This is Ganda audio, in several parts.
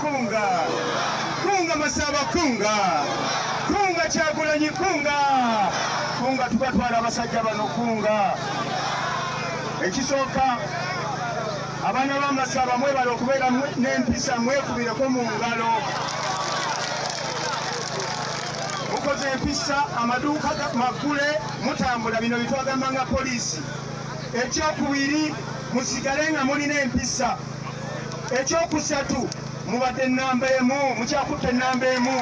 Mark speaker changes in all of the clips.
Speaker 1: kunga kunga Masaba kunga kunga Kyagulanyi kunga kunga tubatwala abasajja bano kunga ekisooka abaana ba Masaba mwebale okubeera n'empisa mwekubireko mu ngalo mukoze empisa amaduuka magule mutambula bino bitwagamba nga poliisi ekyokubiri musigale nga mulina empisa ekyokusatu mubadde ennamba emu mukyakutte ennamba emu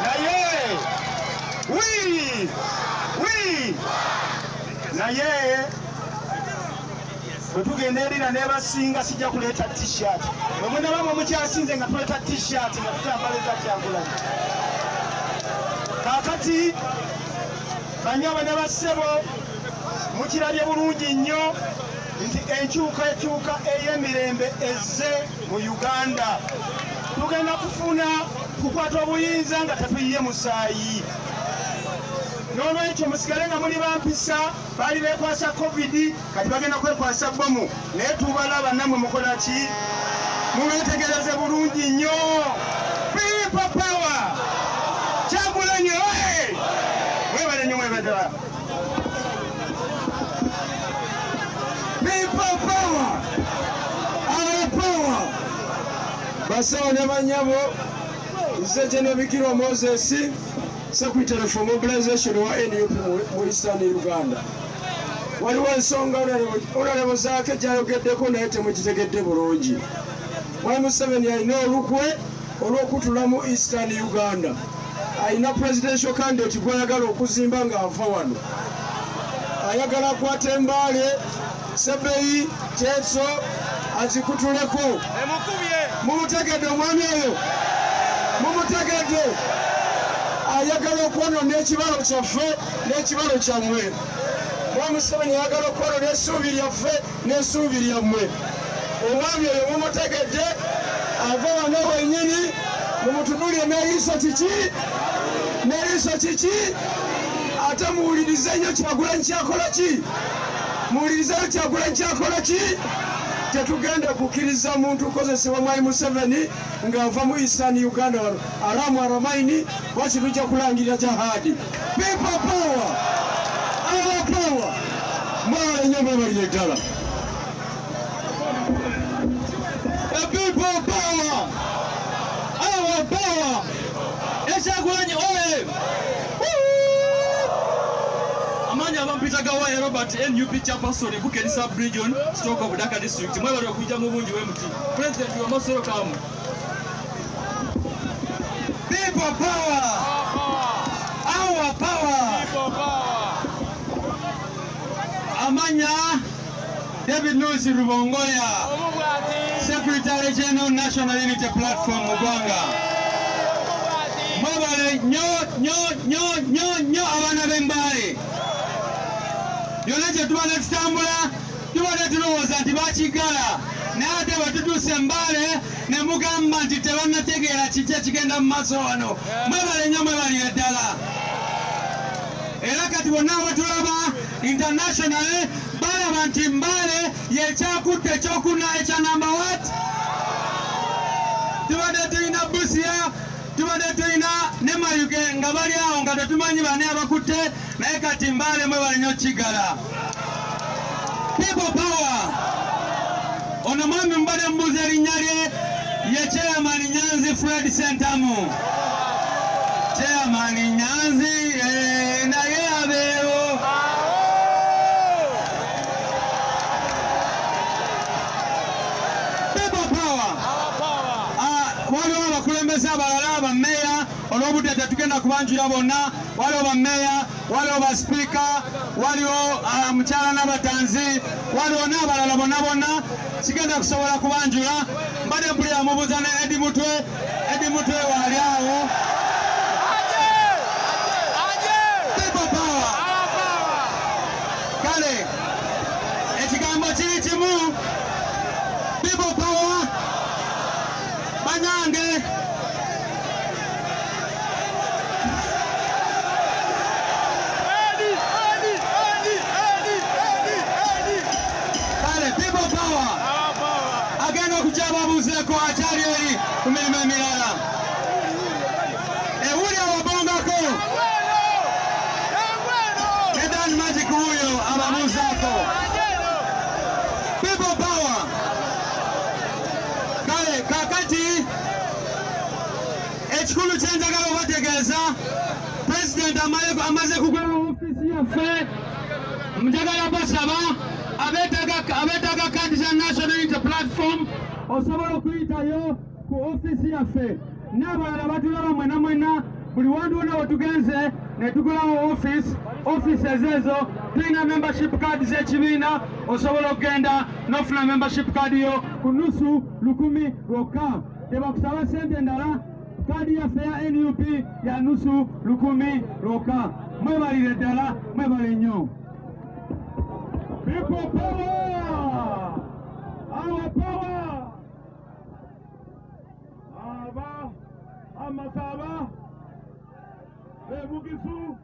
Speaker 1: naye naye bwe tugenda erira nebasinga sijja kuleeta t-shirt bwe nabamwe mukyasinze nga tuleeta t-shirt nga tutambaliza Kyagulanyi kaakati banyaba ne bassebo mukirabye bulungi nnyo nti enkyukakyuka ey'emirembe ezze mu Uganda tugenda kufuna kukwata obuyinza nga tetuyiye musaayi n'olwekyo musigale nga muli bampisa baali beekwasa covid kati bagenda kwekwasa bomu naye tubalaba nammwe mukola ki mubeetegereze bulungi nnyo people power Kyagulanyi mwebale nnyo mwebetera people power our power basawo ne banyabo nze General Bikirwa Moses Secretary for Mobilization wa NUP mu Eastern Uganda waliwo ensonga olulabo zaake gyayogeddeko naye temugitegedde bulungi Museveni alina olukwe olw'okutula mu Eastern Uganda alina presidential candidate gw'ayagala okuzimba ng'ava wano ayagala akwata Mbale Sebeyi Teso azikutuleko mumutegedde omwami oyo mumutegedde ayagala okwonoona ekibalo kyaffe n'ekibalo kyammwe Museveni ayagala okwonoona essuubi lyaffe n'essuubi lyammwe omwami oyo mumutegedde ava wano wennyini mumutunulye n'eriiso kiki ate muwulirize nnyo Kyagulanyi kyakola ki muwulirizeyo Kyagulanyi kyakola ki tetugenda kukkiriza muntu kukozesebwa mwami Museveni ng'ava mu Eastern Uganda wano aramu aramaini waki tujja kulangirira jahadi people power our power mwala nnyo mwebalire ddala people power our power Kyagulanyi amanya abampita gawa Robert NUP chairperson Bukeri sub-region stroke of Dhaka district mwebale okujja mu bungi w'emuti president wa Masoro kamu people power our power people power amanya David Lubongoya Secretary General National Unity Platform Mugwanga mwebale nyo abaana b'Embale yona gye tubadde tutambula tubadde tulowooza nti bakigala naye ate batutuuse Mbale ne mugamba nti tebannategeera kiki ekigenda mu maaso wano mwebale nnyo mwebalire ddala era kati bonna abatulaba internationally balaba nti Mbale yekyakutte ekyokuna ekya number what tubadde tulina Busia tubadde tulina ne Mayuge nga bali awo nga tetumanyi bane abakutte naye kati Mbale mwebale nnyo kigala people power ono mwami mbadde mbuuza erinnya lye ye chairman Nyanzi Fred Sentamu chairman Nyanzi naye abeewo people power waliwo abakulembeze abalala abameeya olw'obudde tetugenda kubanjula bonna waliwo bameeya waliwo baspiika waliwo mukyala n'abatanzi waliwo n'abalala bonna sigenda kusobola kubanjula mbadde mpulira mubuuza ne Edi Mutwe waali awo people power kale ekigambo kiri kimu people power banyange ababuzeeko akyali eri ku mirimu emirala ewuli ababongako Edan Magic huyo ababuzaako people power kale kakati ekikulu kyenjagala obategeeza President amaze kugula ofisi yaffe njagala basaba abetaaga kadi za National Unity Platform osobola okuyitayo ku ofisi yaffe n'abalala batulaba mwena buli wantu wonna wetugenze ne tugulawo office ezo tulina membership card z'ekibiina osobola okugenda n'ofuna membership card yo ku nusu 1,000 lwokka tebakusaba sente endala kadi yaffe ya NUP ya nusu 1,000 lwokka mwebalire ddala mwebale nnyo people power our power aba amasaba bebugisu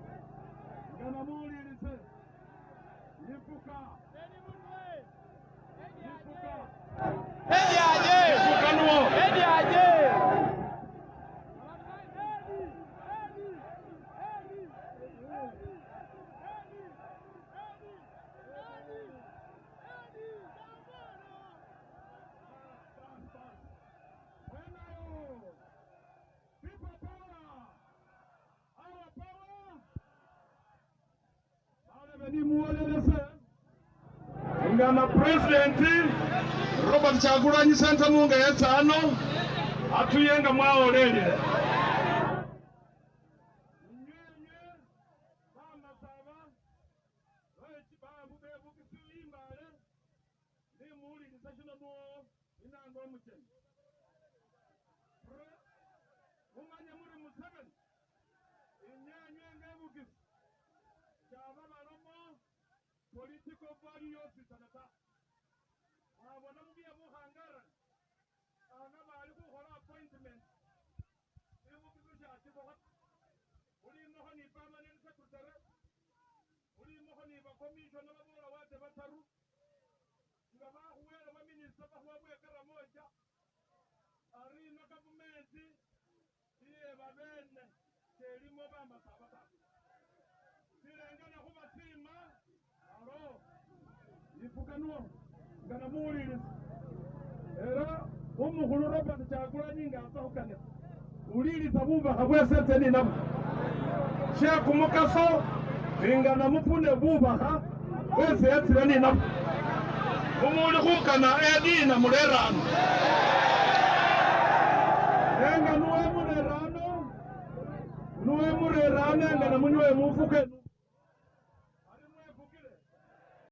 Speaker 1: nganamulirise nifuka ediaje fukanuo ediaje ngana President Robert Kyagulanyi Sentamunga yetano atuyenga mwaolelile political values sanata abona mugiye buhangara anabali kuhola appointment ibu kizusha atiboka uli noho ni permanent secretary uli noho ni ba commissioner babola wate bataru ngaba huwela ba minister bahwa bwekara moja ari no government iye babene selimo bamba sabata sirengana kuba sima alo ifukanuo nganamuuliriza era omukhulu Robert Kyagulanyi ng'asahukane uliriza bubakha bwesente ninabo sheku mukaso ingana mufune bubakha bwesetsile ninabo umuli khukana edina mulerano enga nuwe murerano engana munywe mufuke